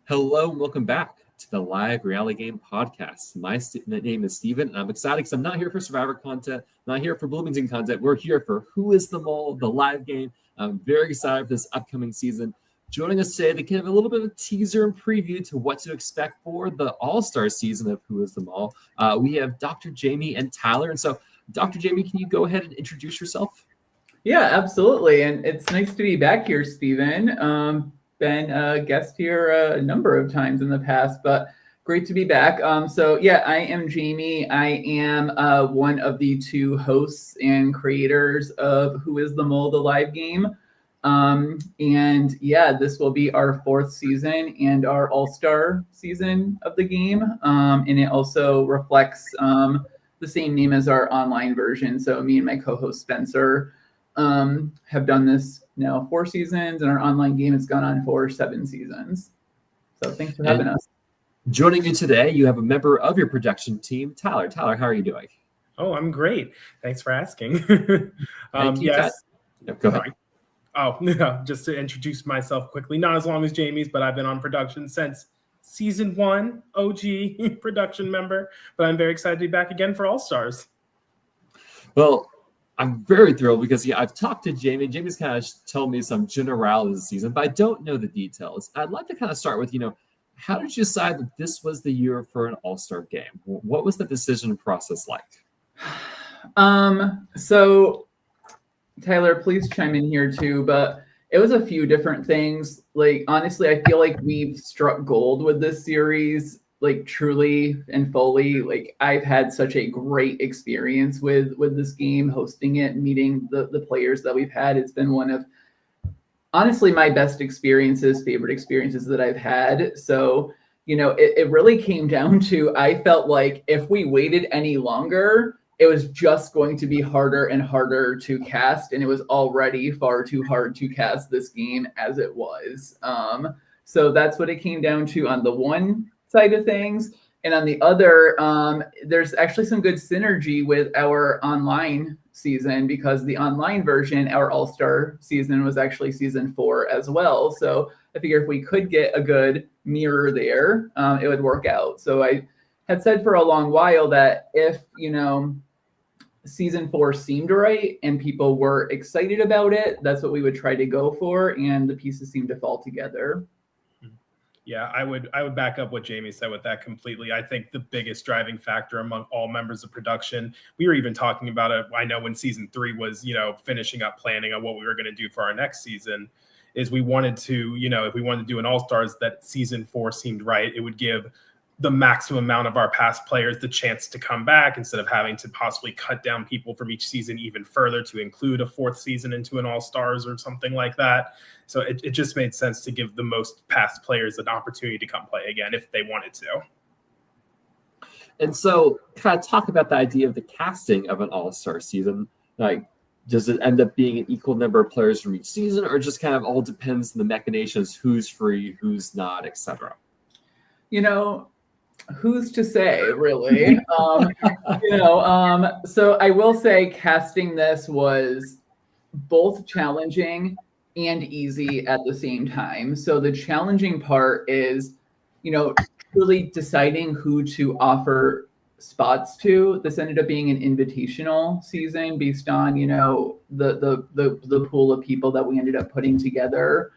Hello and welcome back to the Live Reality Game Podcast. My name is Steven, and I'm excited because I'm not here for Survivor content, not here for Bloomington content. We're here for Who is the Mole, the live game. I'm very excited for this upcoming season. Joining us today to give a little bit of a teaser and preview to what to expect for the All-Star season of Who is the Mole, we have Dr. Jamie and Tyler. And so, Dr. Jamie, can you go ahead and introduce yourself? Yeah, absolutely. And it's nice to be back here, Steven. Been a guest here a number of times in the past, but great to be back. I am Jamie. I am one of the two hosts and creators of Who is the Mole, the live game. This will be our fourth season and our all-star season of the game. And it also reflects the same name as our online version. So me and my co-host Spencer have done this now 4 seasons, and our online game has gone on for 7 seasons. So thanks for having us. Joining you today, you have a member of your production team, Tyler. Tyler, how are you doing? Oh, I'm great. Thanks for asking. Thank you, yes. Go ahead. Oh, no, just to introduce myself quickly, not as long as Jamie's, but I've been on production since season 1, OG production member, but I'm very excited to be back again for All Stars. Well, I'm very thrilled because I've talked to Jamie. Jamie's kind of told me some generalities of the season, but I don't know the details. I'd like to kind of start with, how did you decide that this was the year for an all-star game? What was the decision process like? So Tyler, please chime in here too, but it was a few different things. Like, honestly, I feel like we've struck gold with this series. Like, truly and fully, like, I've had such a great experience with this game, hosting it, meeting the players that we've had. It's been one of, honestly, my best experiences, favorite experiences that I've had. So, it really came down to, I felt like if we waited any longer, it was just going to be harder and harder to cast, and it was already far too hard to cast this game as it was. So that's what it came down to on the one side of things. And on the other, there's actually some good synergy with our online season, because the online version, our all-star season, was actually season 4 as well. So I figure if we could get a good mirror there, it would work out. So I had said for a long while that if, season 4 seemed right and people were excited about it, that's what we would try to go for. And the pieces seemed to fall together. Yeah, I would back up what Jamie said with that completely. I think the biggest driving factor among all members of production, we were even talking about it, I know when season 3 was, finishing up planning on what we were going to do for our next season, is we wanted to, if we wanted to do an All-Stars, that season 4 seemed right. It would give the maximum amount of our past players the chance to come back instead of having to possibly cut down people from each season even further to include a 4th season into an All-Stars or something like that. So it just made sense to give the most past players an opportunity to come play again if they wanted to. And so kind of talk about the idea of the casting of an all-star season. Like, does it end up being an equal number of players from each season, or just kind of all depends on the machinations, who's free, who's not, etc.? Who's to say, really? So I will say casting this was both challenging and easy at the same time. So the challenging part is, truly deciding who to offer spots to. This ended up being an invitational season based on, the pool of people that we ended up putting together,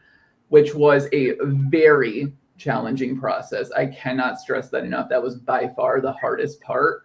which was a very challenging process. I cannot stress that enough. That was by far the hardest part.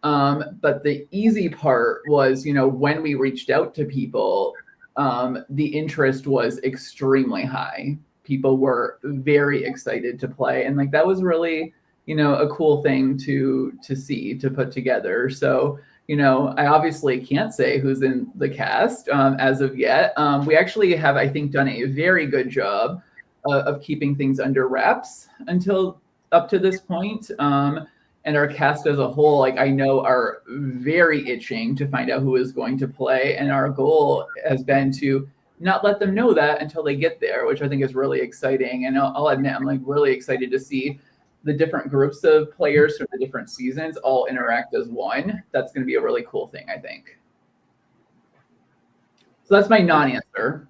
But the easy part was, when we reached out to people, the interest was extremely high. People were very excited to play. And that was really, a cool thing to see, to put together. So, I obviously can't say who's in the cast as of yet. We actually have, I think, done a very good job of keeping things under wraps until up to this point. And our cast as a whole, I know, are very itching to find out who is going to play. And our goal has been to not let them know that until they get there, which I think is really exciting. And I'll admit, I'm really excited to see the different groups of players from the different seasons all interact as one. That's going to be a really cool thing, I think. So that's my non-answer.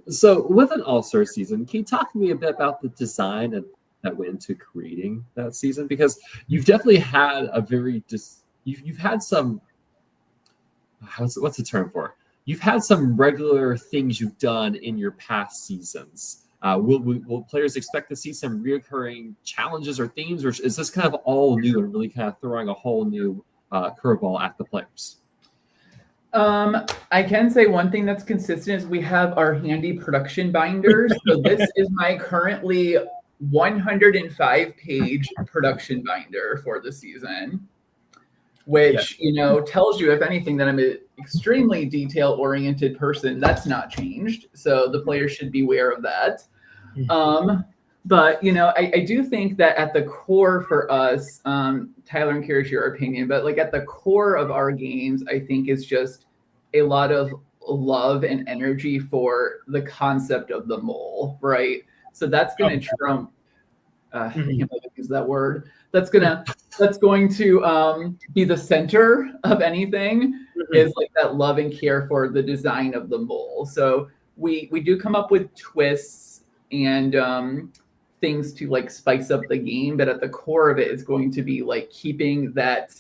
So with an all-star season, can you talk to me a bit about the design that went into creating that season? Because you've definitely had a very you've had some what's the term for? You've had some regular things you've done in your past seasons. Will players expect to see some reoccurring challenges or themes, or is this kind of all new and really kind of throwing a whole new curveball at the players? I can say one thing that's consistent is we have our handy production binder. So this is my currently 105-page production binder for the season, which, tells you, if anything, that I'm an extremely detail-oriented person. That's not changed. So the players should be aware of that. But, I do think that at the core for us, Tyler, I'm curious your opinion, but like at the core of our games, I think is just a lot of love and energy for the concept of the mole, right? So that's going to trump, I can't believe I use that word. That's going to be the center of anything, is like that love and care for the design of the mole. So we do come up with twists and things to like spice up the game, but at the core of it is going to be like keeping that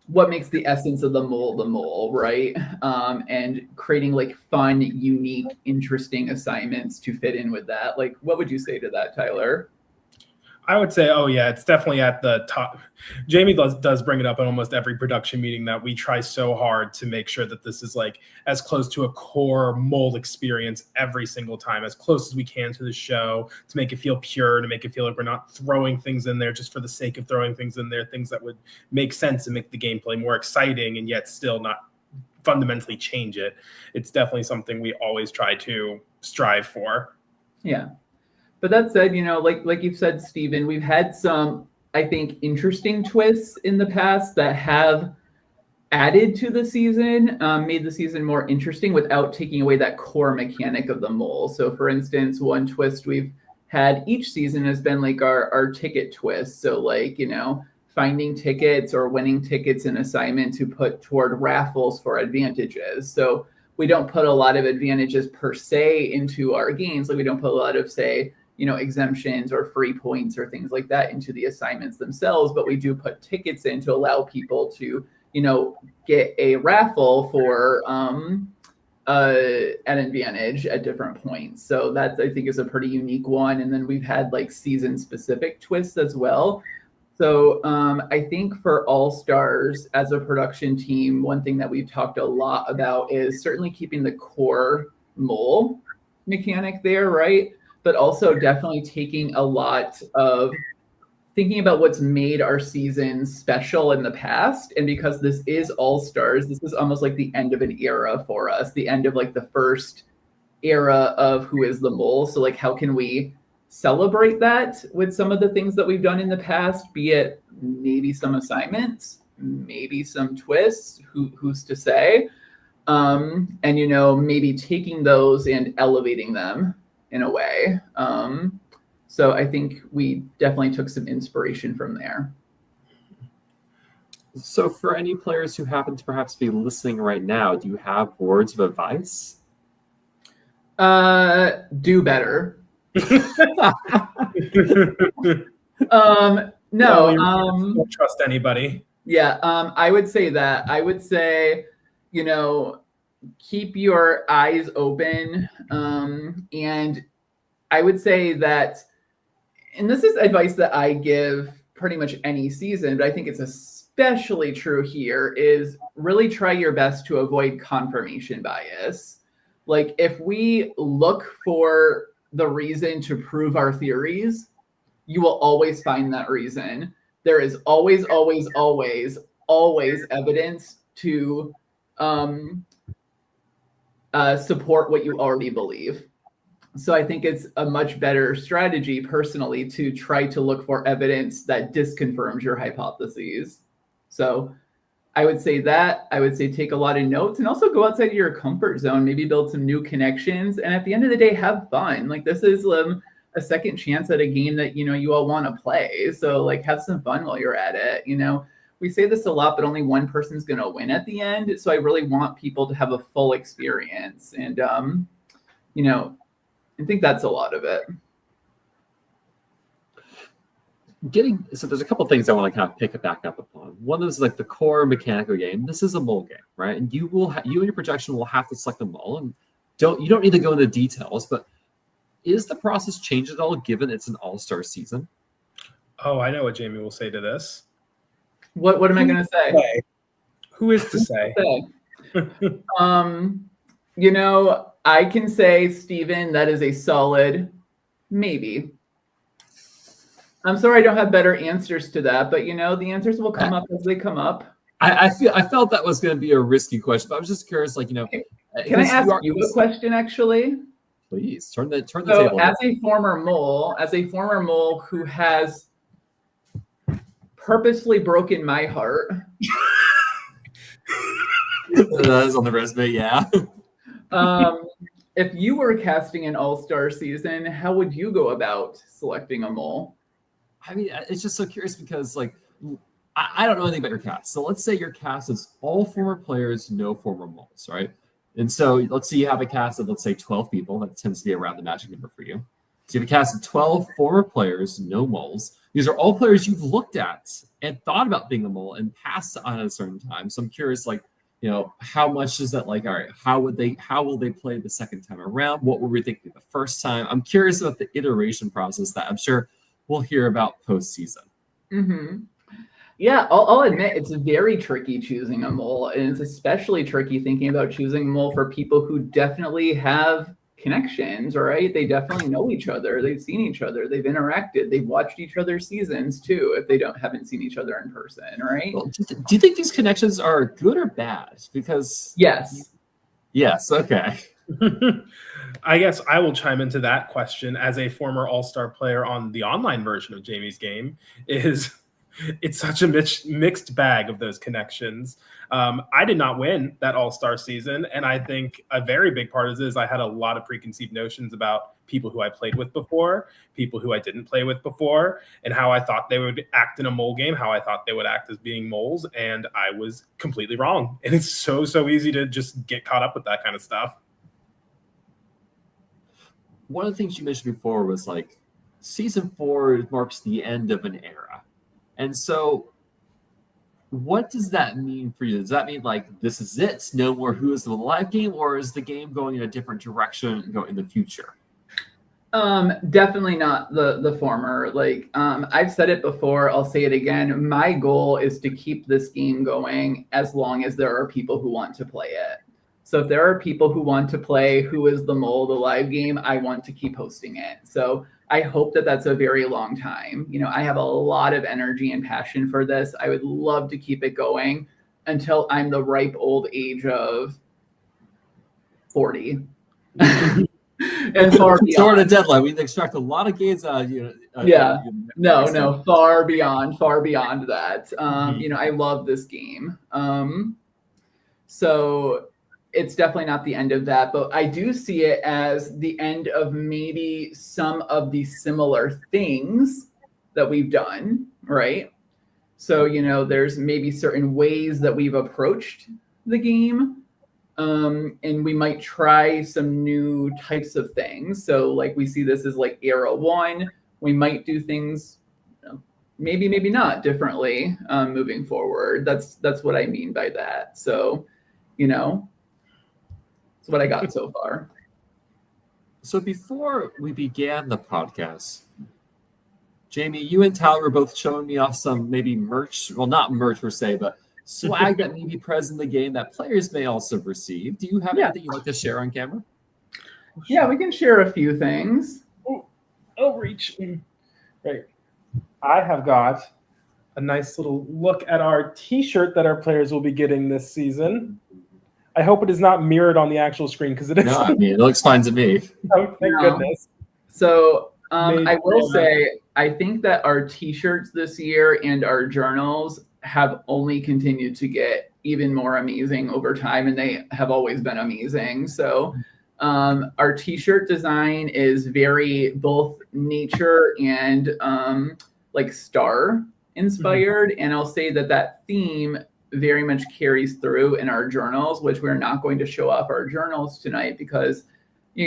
what makes the essence of the mole, right? And creating like fun, unique, interesting assignments to fit in with that. Like, what would you say to that, Tyler? I would say, it's definitely at the top. Jamie does bring it up in almost every production meeting that we try so hard to make sure that this is like as close to a core mold experience every single time, as close as we can to the show, to make it feel pure, to make it feel like we're not throwing things in there just for the sake of throwing things in there, things that would make sense and make the gameplay more exciting and yet still not fundamentally change it. It's definitely something we always try to strive for. Yeah. But that said, like you've said, Steven, we've had some, I think, interesting twists in the past that have added to the season, made the season more interesting without taking away that core mechanic of the mole. So, for instance, one twist we've had each season has been like our ticket twist. So, like, finding tickets or winning tickets in assignment to put toward raffles for advantages. So we don't put a lot of advantages per se into our games. Like we don't put a lot of, say, exemptions or free points or things like that into the assignments themselves, but we do put tickets in to allow people to, get a raffle for an advantage at different points. So that, I think, is a pretty unique one. And then we've had like season specific twists as well. So I think for All Stars as a production team, one thing that we've talked a lot about is certainly keeping the core mole mechanic there, right? But also definitely taking a lot of thinking about what's made our season special in the past. And because this is All Stars, this is almost like the end of an era for us, the end of like the first era of Who is the Mole. So like, how can we celebrate that with some of the things that we've done in the past, be it maybe some assignments, maybe some twists, who's to say, and, maybe taking those and elevating them in a way. So I think we definitely took some inspiration from there. So for any players who happen to perhaps be listening right now, do you have words of advice? Do better. No, don't trust anybody. Yeah, I would say that. I would say, keep your eyes open, and I would say that, and this is advice that I give pretty much any season, but I think it's especially true here, is really try your best to avoid confirmation bias. Like if we look for the reason to prove our theories, you will always find that reason. There is always, always, always, always evidence to support what you already believe. So I think it's a much better strategy personally to try to look for evidence that disconfirms your hypotheses. So I would say that. I would say take a lot of notes and also go outside of your comfort zone, maybe build some new connections. And at the end of the day, have fun. Like this is a second chance at a game that, you all want to play. So like have some fun while you're at it. We say this a lot, but only one person's going to win at the end. So I really want people to have a full experience. And I think that's a lot of it. So there's a couple things I want to kind of pick it back up upon. One is like the core mechanical game. This is a mole game, right? And you and your projection will have to select a mole, and you don't need to go into details, but is the process changed at all given it's an all-star season? Oh, I know what Jamie will say to this. What am I going to say? Who is to say? I can say, Steven, that is a solid maybe. I'm sorry I don't have better answers to that, but the answers will come up as they come up. I felt that was going to be a risky question, but I was just curious, Can I ask you a question, actually? Please turn the table. So, as a former mole who has purposely broken my heart. That is on the resume, yeah. If you were casting an all-star season, how would you go about selecting a mole? I mean, it's just so curious because, like, I don't know anything about your cast. So let's say your cast is all former players, no former moles, right? And so let's say you have a cast of, let's say, 12 people. That tends to be around the magic number for you. So you have a cast of 12 former players, no moles. These are all players you've looked at and thought about being a mole and passed on at a certain time. So I'm curious, like, how much is that, like, all right, how will they play the second time around? What were we thinking the first time? I'm curious about the iteration process that I'm sure we'll hear about postseason. Mm-hmm. Yeah, I'll admit it's very tricky choosing a mole, and it's especially tricky thinking about choosing a mole for people who definitely have connections, right? They definitely know each other. They've seen each other. They've interacted. They've watched each other's seasons too, if they haven't seen each other in person, right? Well, do you think these connections are good or bad? Because yes, okay. I guess I will chime into that question as a former all-star player on the online version of Jamie's game. It's such a mixed bag of those connections. I did not win that all-star season, and I think a very big part of this is I had a lot of preconceived notions about people who I played with before, people who I didn't play with before, and how I thought they would act in a mole game, how I thought they would act as being moles, and I was completely wrong. And it's so easy to just get caught up with that kind of stuff. One of the things you mentioned before was, like, season 4 marks the end of an era. And so what does that mean for you? Does that mean, like, this is it, no more Who is the Live game, or is the game going in a different direction in the future? Definitely not the former. Like, I've said it before, I'll say it again. My goal is to keep this game going as long as there are people who want to play it. So if there are people who want to play Who is the Mole, the live game, I want to keep hosting it. So I hope that that's a very long time. I have a lot of energy and passion for this. I would love to keep it going until I'm the ripe old age of 40. And far beyond. Sort of deadline. We expect a lot of games out of you. No, far beyond that. I love this game. So it's definitely not the end of that, but I do see it as the end of maybe some of the similar things that we've done, right? So, there's maybe certain ways that we've approached the game, and we might try some new types of things. So, like, we see this as like era 1. We might do things maybe not differently moving forward. That's what I mean by that. So, that's what I got so far. So before we began the podcast, Jamie, you and Tyler were both showing me off some maybe merch. Well, not merch per se, but swag that may be present in the game that players may also receive. Do you have anything you'd like to share on camera? Yeah, we can share a few things. Oh, reach. Right. I have got a nice little look at our t-shirt that our players will be getting this season. I hope it is not mirrored on the actual screen because it is. No, I mean, it looks fine to me. Oh, thank goodness. So I will say, I think that our t-shirts this year and our journals have only continued to get even more amazing over time, and they have always been amazing. So our t-shirt design is very both nature and like star inspired. And I'll say that theme very much carries through in our journals, which we're not going to show off our journals tonight because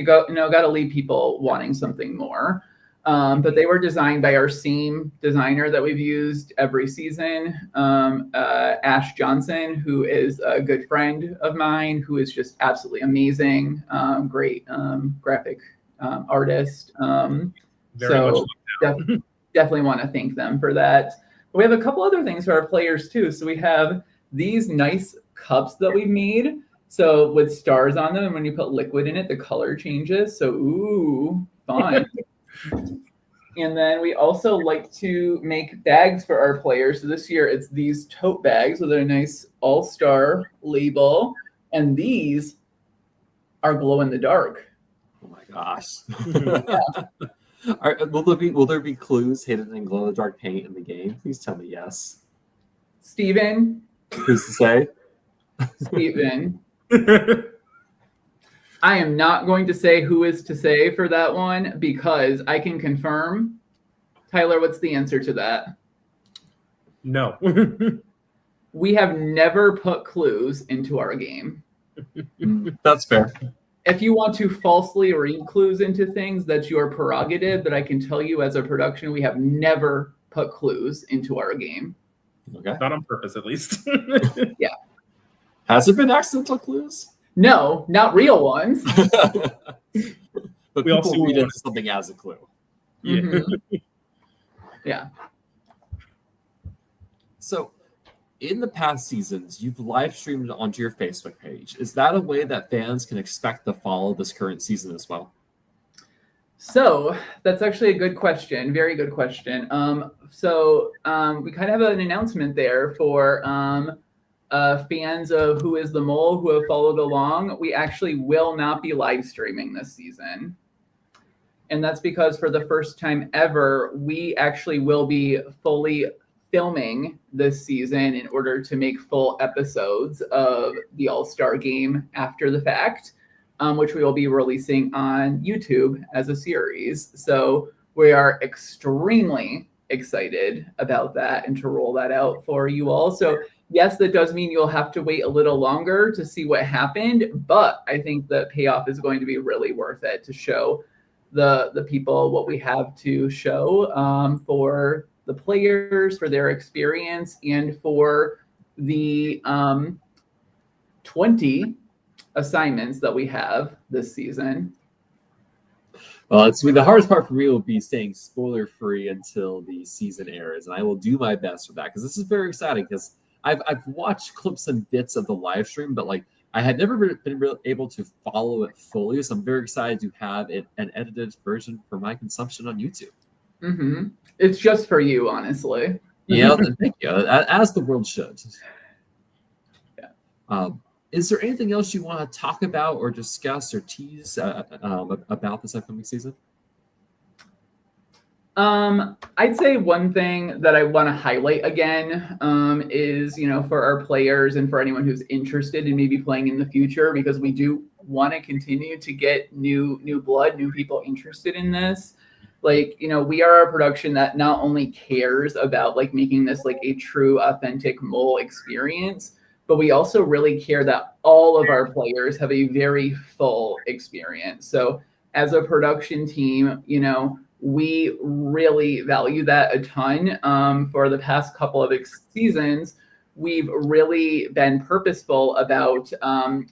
got to leave people wanting something more. But they were designed by our same designer that we've used every season, Ash Johnson, who is a good friend of mine, who is just absolutely amazing, great graphic artist. Definitely want to thank them for that. But we have a couple other things for our players too. So we have these nice cups that we've made. So with stars on them, and when you put liquid in it, the color changes. So, ooh, fun. And then we also like to make bags for our players. So this year it's these tote bags with a nice all-star label. And these are glow in the dark. Oh my gosh. Will there be clues hidden in glow in the dark paint in the game? Please tell me yes. Steven. Who's to say? Steven. I am not going to say who is to say for that one because I can confirm. Tyler, what's the answer to that? No. We have never put clues into our game. That's fair. If you want to falsely read clues into things, that's your prerogative. But I can tell you as a production, we have never put clues into our game. Okay. Not on purpose, at least. Yeah. Has there been accidental clues? No, not real ones. But We people also read want- into something as a clue. Yeah. Mhm. Yeah. So, in the past seasons, you've live streamed onto your Facebook page. Is that a way that fans can expect to follow this current season as well? So that's actually a good question. Very good question. We kind of have an announcement there for fans of Who is the Mole who have followed along. We actually will not be live streaming this season. And that's because for the first time ever, we actually will be fully filming this season in order to make full episodes of the All-Star Game after the fact, which we will be releasing on YouTube as a series. So we are extremely excited about that and to roll that out for you all. So yes, that does mean you'll have to wait a little longer to see what happened, but I think the payoff is going to be really worth it to show the people what we have to show for the players, for their experience, and for the 20 assignments that we have this season. Well, the hardest part for me will be staying spoiler free until the season airs, and I will do my best for that because this is very exciting. Because I've watched clips and bits of the live stream, but like I had never been able to follow it fully, so I'm very excited to have an edited version for my consumption on YouTube. Mm-hmm. It's just for you, honestly. Yeah, thank you. As the world should. Yeah. Is there anything else you want to talk about or discuss or tease about this upcoming season? I'd say one thing that I want to highlight again is, for our players and for anyone who's interested in maybe playing in the future, because we do want to continue to get new blood, new people interested in this. Like, we are a production that not only cares about like making this like a true, authentic mole experience, but we also really care that all of our players have a very full experience. So as a production team, we really value that a ton. For the past couple of seasons, we've really been purposeful about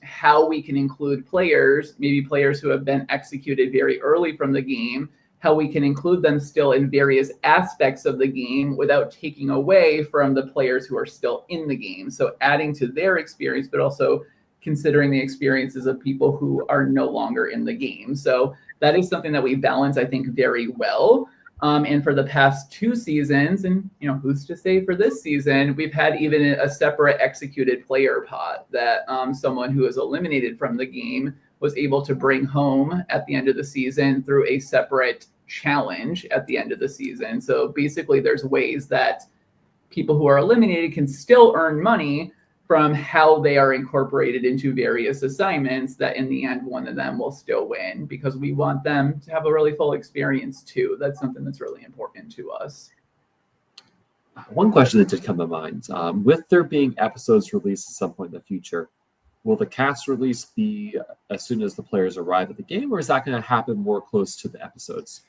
how we can include players, maybe players who have been executed very early from the game, how we can include them still in various aspects of the game without taking away from the players who are still in the game. So adding to their experience, but also considering the experiences of people who are no longer in the game. So that is something that we balance, I think, very well. And for the past 2 seasons, and who's to say for this season, we've had even a separate executed player pot that someone who is eliminated from the game was able to bring home at the end of the season through a separate challenge at the end of the season. So basically, there's ways that people who are eliminated can still earn money from how they are incorporated into various assignments that in the end, one of them will still win because we want them to have a really full experience too. That's something that's really important to us. One question that did come to mind, with there being episodes released at some point in the future, will the cast release be as soon as the players arrive at the game, or is that going to happen more close to the episodes?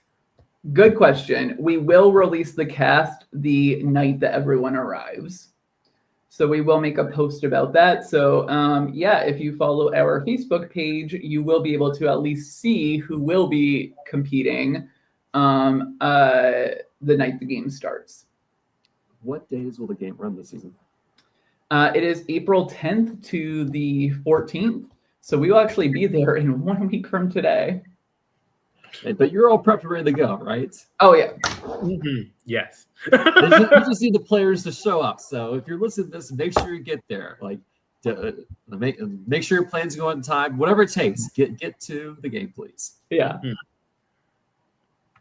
Good question. We will release the cast the night that everyone arrives. So we will make a post about that. So if you follow our Facebook page, you will be able to at least see who will be competing the night the game starts. What days will the game run this season? It is April 10th to the 14th. So we will actually be there in 1 week from today. But you're all prepped and ready to go, right? Oh, yeah. Yes. We just need the players to show up. So if you're listening to this, make sure you get there. Like, make sure your plans go on time. Whatever it takes, get to the game, please. Yeah.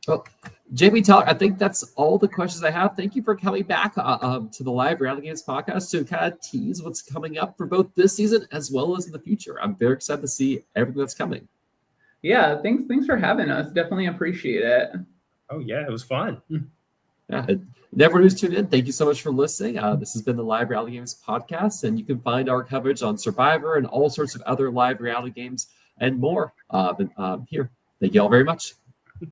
Well, Jamie, I think that's all the questions I have. Thank you for coming back to the live Reality Games podcast to kind of tease what's coming up for both this season as well as in the future. I'm very excited to see everything that's coming. Yeah, thanks for having us. Definitely appreciate it. Oh, yeah, it was fun. Yeah, and everyone who's tuned in, thank you so much for listening. This has been the Live Reality Games podcast, and you can find our coverage on Survivor and all sorts of other live reality games and more here. Thank you all very much.